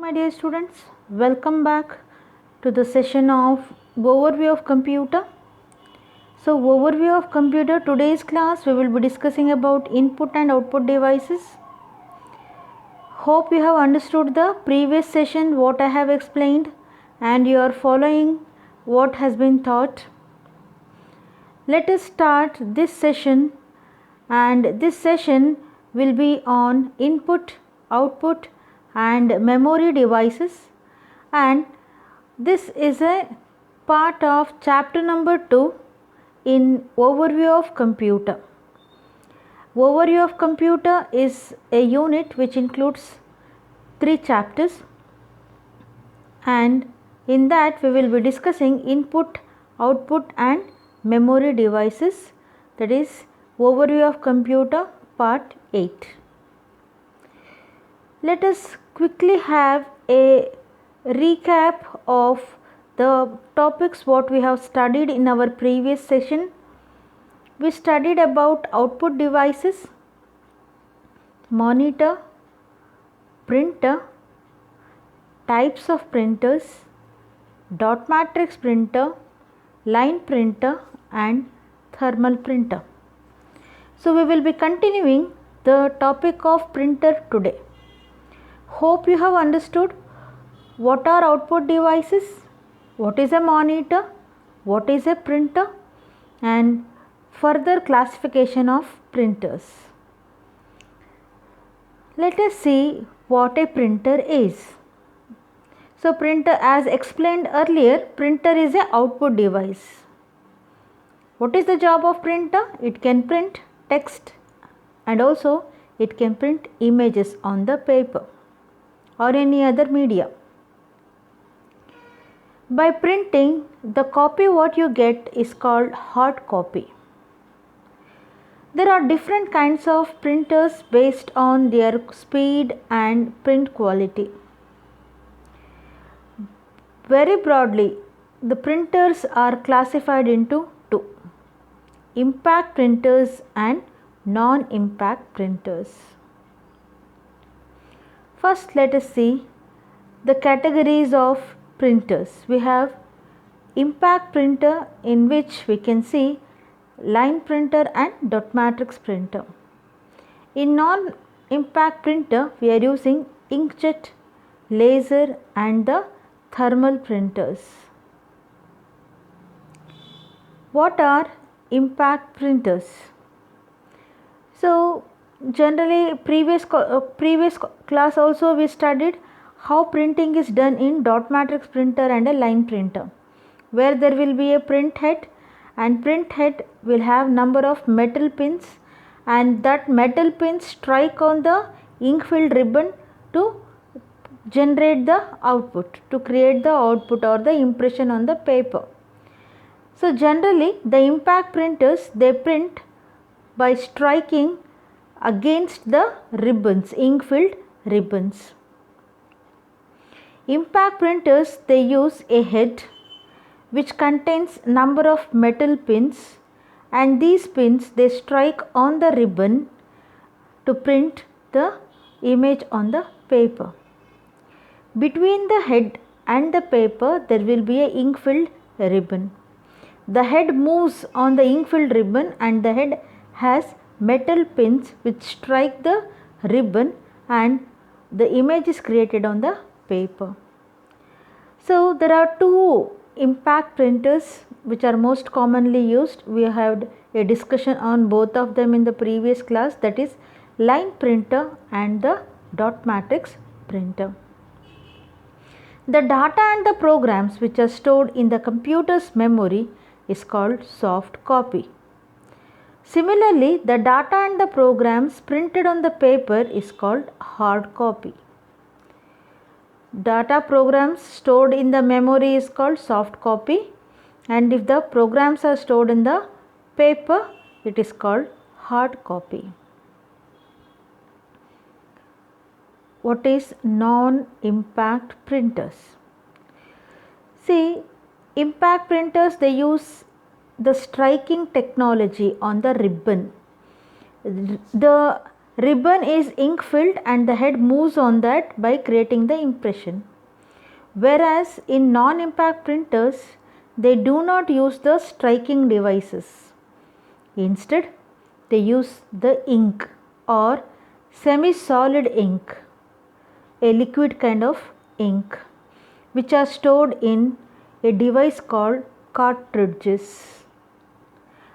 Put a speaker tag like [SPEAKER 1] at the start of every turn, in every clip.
[SPEAKER 1] my dear students, welcome back to the session of overview of computer. So overview of computer, today's class we will be discussing about input and output devices. Hope you have understood the previous session what I have explained and you are following what has been taught. Let us start this session, and this session will be on input, output and memory devices, and this is a part of chapter number 2 in overview of computer. Overview of computer is a unit which includes 3 chapters, and in that we will be discussing input, output and memory devices, that is overview of computer part 8. Let us quickly have a recap of the topics what we have studied in our previous session. We studied about output devices, monitor, printer, types of printers, dot matrix printer, line printer and thermal printer. So we will be continuing the topic of printer today. Hope you have understood what are output devices, what is a monitor, what is a printer and further classification of printers. Let us see what a printer is. So printer, as explained earlier, printer is a output device. What is the job of printer? It can print text and also it can print images on the paper or any other media. By printing, the copy what you get is called hard copy. There are different kinds of printers based on their speed and print quality. Very broadly, the printers are classified into two: impact printers and non-impact printers. First, let us see the categories of printers. We have impact printer, in which we can see line printer and dot matrix printer. In non-impact printer, we are using inkjet, laser and the thermal printers. What are impact printers? So generally previous class also we studied how printing is done in dot matrix printer and a line printer, where there will be a print head, and print head will have number of metal pins, and that metal pins strike on the ink filled ribbon to generate the output, to create the output or the impression on the paper. So generally the impact printers, they print by striking against the ribbons, ink filled ribbons. Impact printers, they use a head which contains number of metal pins, and these pins they strike on the ribbon to print the image on the paper. Between the head and the paper there will be a ink filled ribbon. The head moves on the ink filled ribbon and the head has metal pins which strike the ribbon and the image is created on the paper. So there are two impact printers which are most commonly used. We had a discussion on both of them in the previous class, that is line printer and the dot matrix printer. The data and the programs which are stored in the computer's memory is called soft copy. Similarly, the data and the programs printed on the paper is called hard copy. Data programs stored in the memory is called soft copy, and if the programs are stored in the paper, it is called hard copy. What is non-impact printers? See, impact printers, they use the striking technology on the ribbon. The Ribbon is ink filled and the head moves on that by creating the impression. Whereas in non-impact printers, they do not use the striking devices. Instead, they use the ink or semi-solid ink, a liquid kind of ink, which are stored in a device called cartridges.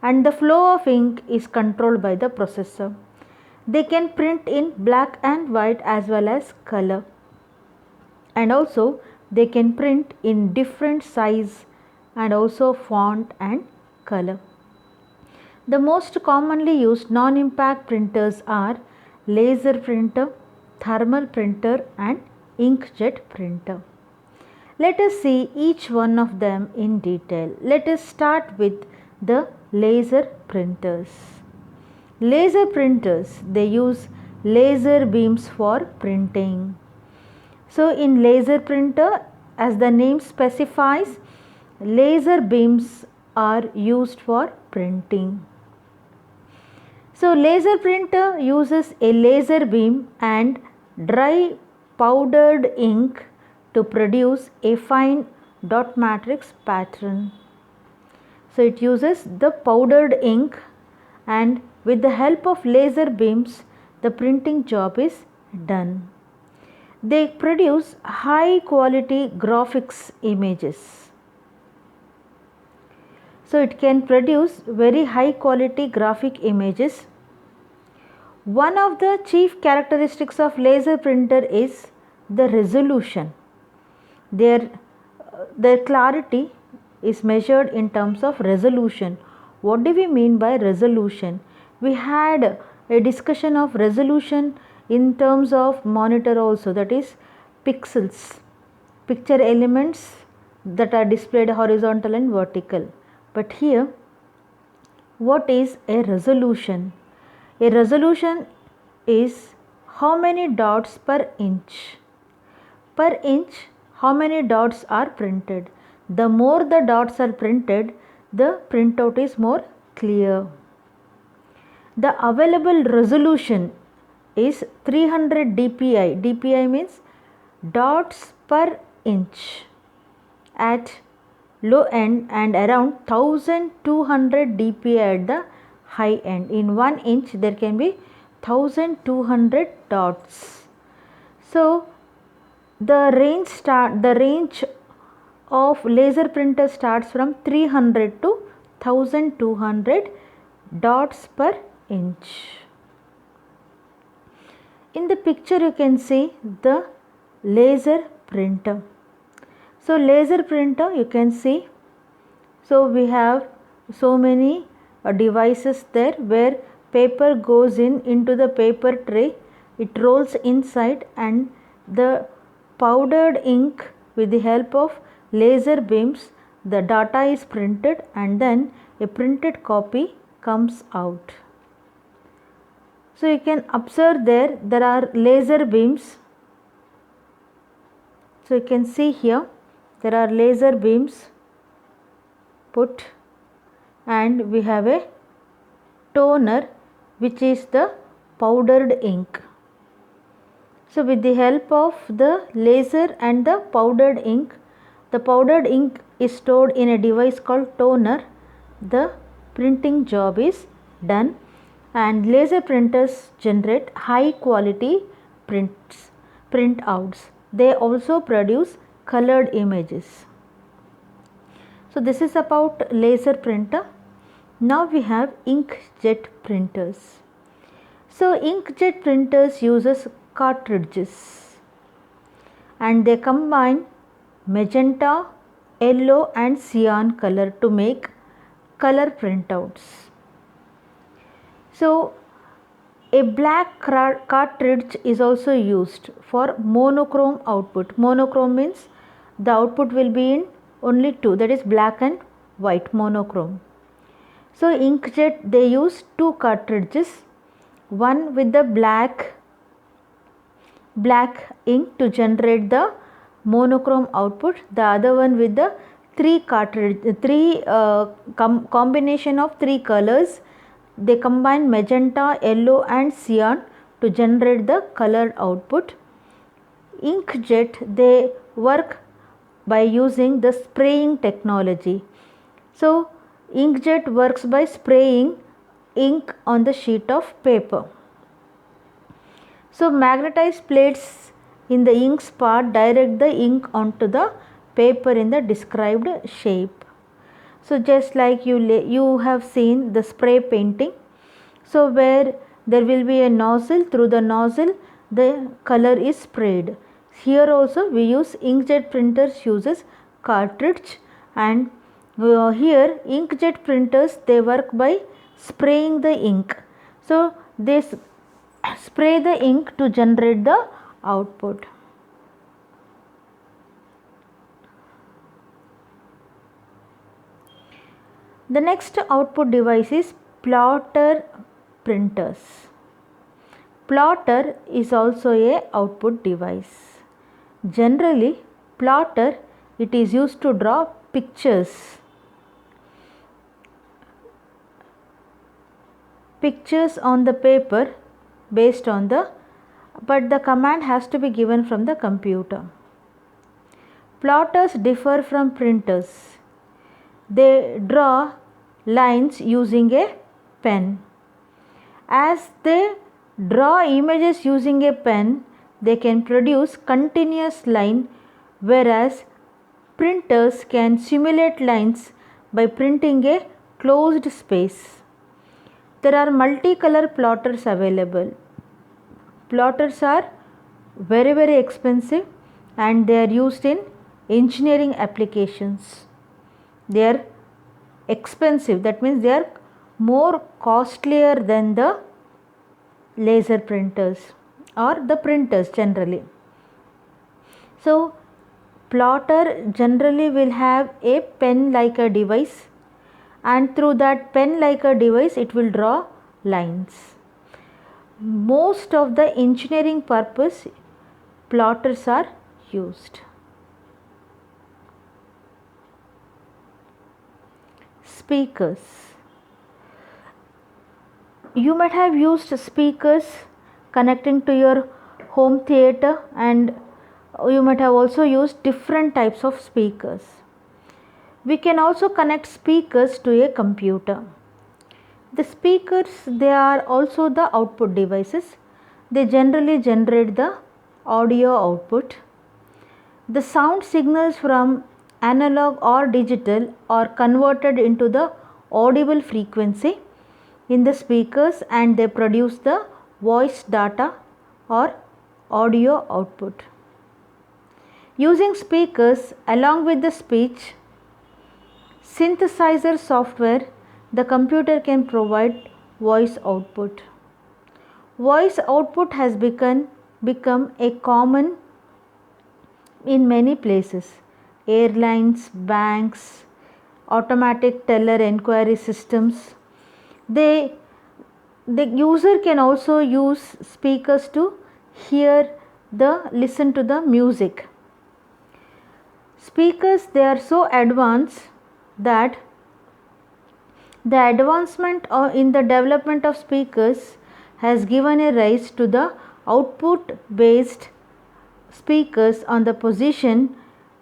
[SPEAKER 1] And the flow of ink is controlled by the processor. They can print in black and white as well as color. And also they can print in different size and also font and color. The most commonly used non-impact printers are laser printer, thermal printer and inkjet printer. Let us see each one of them in detail. Let us start with the laser printers. Laser printers, they use laser beams for printing. So in laser printer, as the name specifies, laser beams are used for printing. So laser printer uses a laser beam and dry powdered ink to produce a fine dot matrix pattern. So it uses the powdered ink, and with the help of laser beams the printing job is done. They produce high quality graphics images. So it can produce very high quality graphic images. One of the chief characteristics of laser printer is the resolution. Their clarity is measured in terms of resolution. What do we mean by resolution? We had a discussion of resolution in terms of monitor also, that is pixels, picture elements that are displayed horizontal and vertical. But here, what is a resolution? A resolution is how many dots per inch. Per inch, how many dots are printed. The more the dots are printed, the printout is more clear. The available resolution is 300 dpi. dpi means dots per inch at low end and around 1200 dpi at the high end. In 1 inch there can be 1200 dots. So the range of laser printer starts from 300 to 1200 dots per inch. In the picture you can see the laser printer. So laser printer you can see, so we have so many devices there where paper goes into the paper tray, it rolls inside and the powdered ink, with the help of laser beams the data is printed and then a printed copy comes out. So you can observe there are laser beams. So you can see here there are laser beams put, and we have a toner which is the powdered ink. So with the help of the laser and the powdered ink is stored in a device called toner. The printing job is done, and laser printers generate high quality printouts. They also produce colored images. So this is about laser printer. Now we have inkjet printers. So inkjet printers uses cartridges and they combine magenta, yellow and cyan color to make color printouts. So a black cartridge is also used for monochrome output. Monochrome means the output will be in only two, that is black and white, monochrome. So inkjet, they use two cartridges, one with the black ink to generate the monochrome output, the other one with the combination of three colors. They combine magenta, yellow and cyan to generate the colored output. Inkjet, they work by using the spraying technology. So inkjet works by spraying ink on the sheet of paper. So magnetized plates in the ink spot direct the ink onto the paper in the described shape. So just like you have seen the spray painting. So where there will be a nozzle, through the nozzle the color is sprayed. Here also we use inkjet printers uses cartridge, and here inkjet printers, they work by spraying the ink. So they spray the ink to generate the output. The next output device is plotter printers. Plotter is also a output device. Generally, plotter, it is used to draw pictures on the paper based on but the command has to be given from the computer. Plotters differ from printers. They draw lines using a pen. As they draw images using a pen, they can produce continuous line, whereas printers can simulate lines by printing a closed space. There are multicolor plotters available. Plotters are very expensive and they are used in engineering applications. They are expensive, that means they are more costlier than the laser printers or the printers generally. So plotter generally will have a pen like a device, and through that pen like a device it will draw lines. Most of the engineering purpose plotters are used. Speakers. You might have used speakers connecting to your home theater, and you might have also used different types of speakers. We can also connect speakers to a computer. The speakers, they are also the output devices. They generally generate the audio output. The sound signals from analog or digital are converted into the audible frequency in the speakers, and they produce the voice data or audio output. Using speakers along with the speech synthesizer software, the computer can provide voice output. Voice output has become a common in many places. Airlines, banks, automatic teller enquiry systems. The user can also use speakers to listen to the music. Speakers, they are so advanced that the advancement in the development of speakers has given a rise to the output based speakers on the position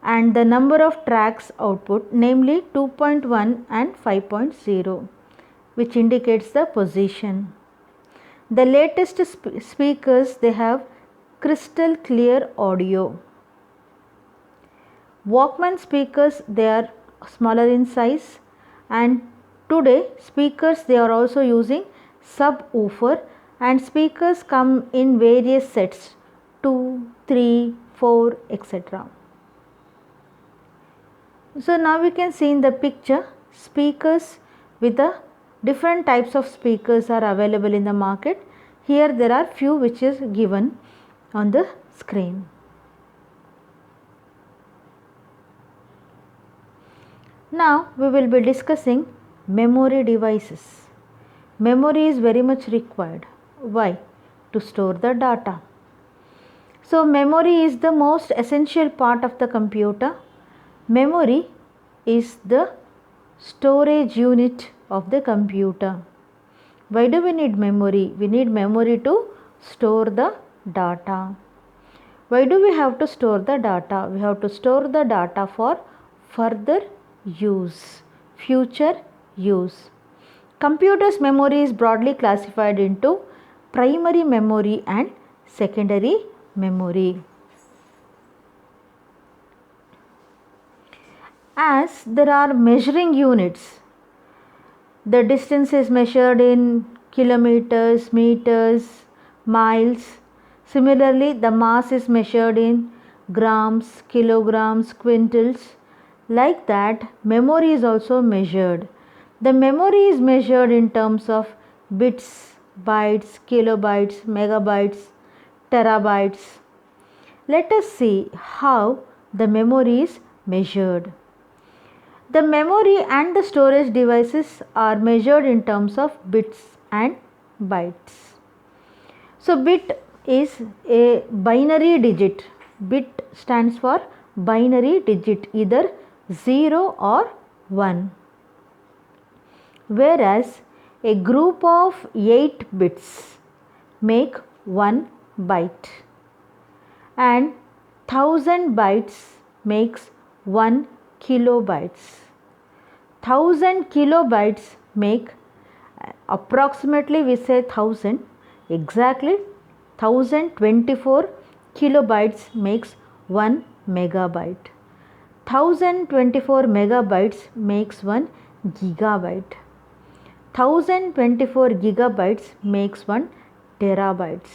[SPEAKER 1] and the number of tracks output, namely 2.1 and 5.0, which indicates the position. The latest speakers, they have crystal clear audio. Walkman speakers, they are smaller in size, and today speakers, they are also using subwoofer, and speakers come in various sets 2, 3, 4, etc. So now we can see in the picture speakers with the different types of speakers are available in the market. Here there are few which is given on the screen. Now we will be discussing memory devices. Memory is very much required. Why? To store the data. So memory is the most essential part of the computer. Memory is the storage unit of the computer. Why do we need memory? We need memory to store the data. Why do we have to store the data? We have to store the data for further use, future use. Computer's memory is broadly classified into primary memory and secondary memory. As there are measuring units, the distance is measured in kilometers, meters, miles. Similarly, the mass is measured in grams, kilograms, quintals. Like that, memory is also measured. The memory is measured in terms of bits, bytes, kilobytes, megabytes, terabytes. Let us see how the memory is measured. The memory and the storage devices are measured in terms of bits and bytes. So, bit is a binary digit. Bit stands for binary digit, either 0 or 1. Whereas a group of 8 bits make 1 byte and 1000 bytes makes 1 kilobytes. 1000 kilobytes make approximately, we say 1000, exactly 1024 kilobytes makes 1 megabyte. 1024 megabytes makes 1 gigabyte. 1024 gigabytes makes 1 terabytes.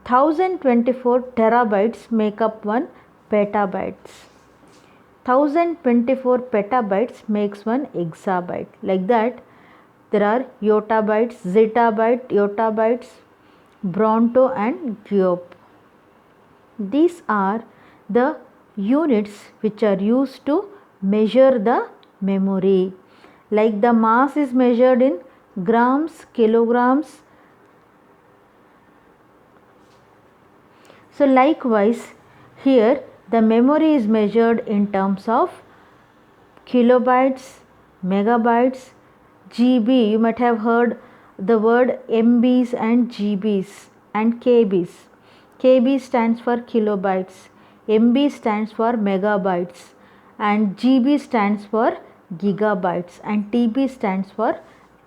[SPEAKER 1] 1024 terabytes make up 1 petabytes. 1024 petabytes makes 1 exabyte. Like that, there are yottabytes, zettabyte, yottabytes, Bronto and Giop. These are the units which are used to measure the memory. Like the mass is measured in grams, kilograms. So likewise, here the memory is measured in terms of kilobytes, megabytes, GB. You might have heard the word MBs and GBs and KBs. KB stands for kilobytes, MB stands for megabytes, and GB stands for gigabytes, and TB stands for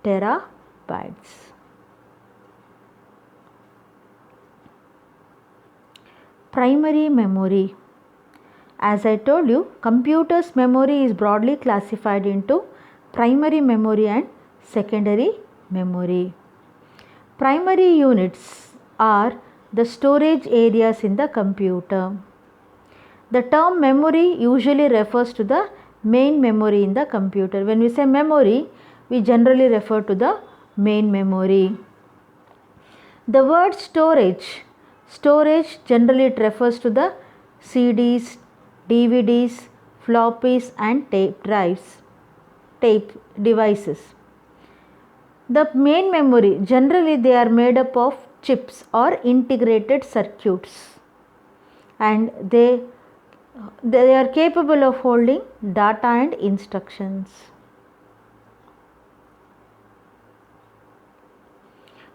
[SPEAKER 1] terabytes. Primary memory. As I told you, computer's memory is broadly classified into primary memory and secondary memory. Primary units are the storage areas in the computer. The term memory usually refers to the main memory in the computer. When we say memory, we generally refer to the main memory. The word storage generally it refers to the CDs, DVDs, floppies and tape devices. The main memory, generally they are made up of chips or integrated circuits, and they are capable of holding data and instructions.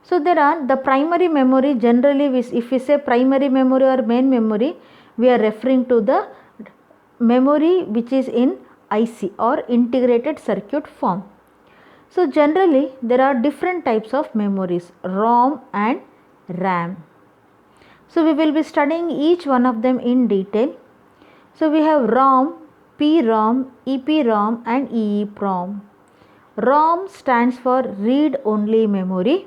[SPEAKER 1] So there are the primary memory. Generally, if we say primary memory or main memory, we are referring to the memory which is in IC or integrated circuit form. So generally, there are different types of memories, ROM and RAM. So we will be studying each one of them in detail. So we have ROM, PROM, EPROM and EEPROM. ROM stands for read only memory.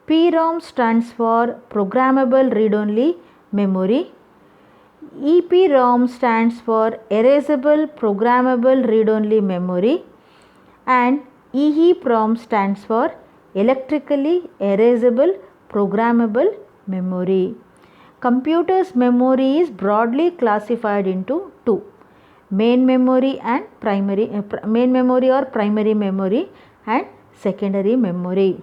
[SPEAKER 1] PROM stands for programmable read only memory. EPROM stands for erasable programmable read only memory, and EEPROM stands for electrically erasable programmable memory. Computer's memory is broadly classified into two: main memory and main memory or primary memory and secondary memory.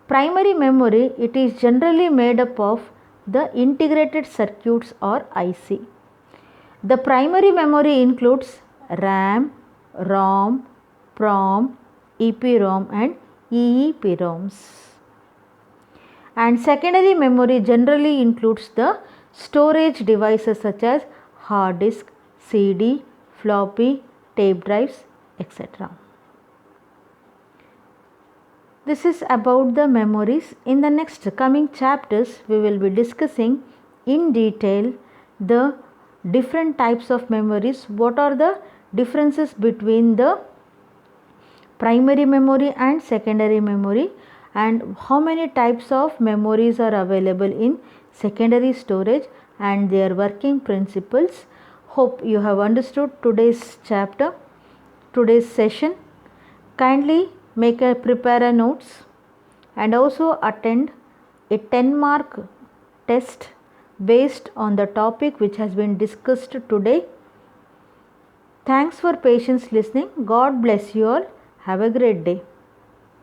[SPEAKER 1] Primary memory, it is generally made up of the integrated circuits or IC. The primary memory includes RAM, ROM, PROM, EPROM and EEPROMs. And secondary memory generally includes the storage devices such as hard disk, CD, floppy, tape drives, etc. This is about the memories. In the next coming chapters, we will be discussing in detail the different types of memories. What are the differences between the primary memory and secondary memory, and how many types of memories are available in secondary storage and their working principles. Hope you have understood today's chapter, today's session. Kindly prepare a notes and also attend a 10-mark test based on the topic which has been discussed today. Thanks for patience listening. God bless you all. Have a great day.